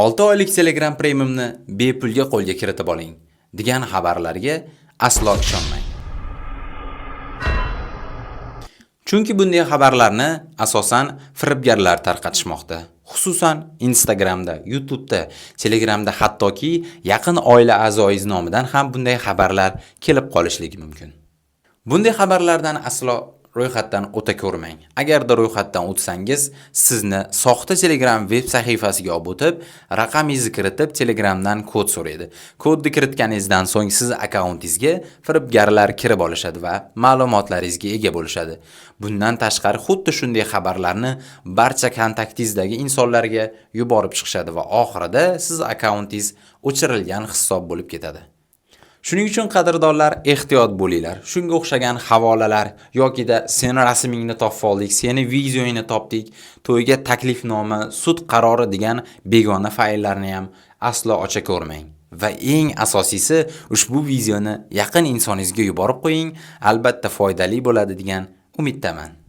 6 oylik Telegram Premiumni bepulga qo'lga kiritib oling degan xabarlarga aslo ishonmang. Chunki bunday xabarlarni asosan firibgarlar tarqatishmoqda. Xususan Instagramda, YouTube'da, Telegramda, hattoki yaqin oila a'zoingiz nomidan ham bunday xabarlar kelib qolishligi mumkin. Bunday xabarlardan aslo ro'yxatdan o'ta ko'rmang. Agarda ro'yxatdan o'tsangiz, sizni soxta Telegram web sahifasiga olib o'tib, raqamingizni kiritib, Telegramdan kod so'raydi. Kodni kiritganingizdan so'ng siz akkauntingizga firibgarlar kirib olishadi va ma'lumotlaringizga ega bo'lishadi. Bundan tashqari xuddi shunday xabarlarni barcha kontaktingizdagi insonlarga yuborib chiqishadi va oxirida siz akkauntingiz o'chirilgan hisob bo'lib ketadi. Shuning uchun qadrdonlar ehtiyot bo'linglar. Shunga o'xshagan havolalar yokida seni rasmingni topib oldik, seni videoingni topdik, to'yga taklifnoma, sud qarori degan begona fayllarni ham aslo ocha ko'rmang. Va eng asosiysi, ushbu videoni yaqin insoningizga yuborib qo'ying, albatta foydali bo'ladi degan umiddaman.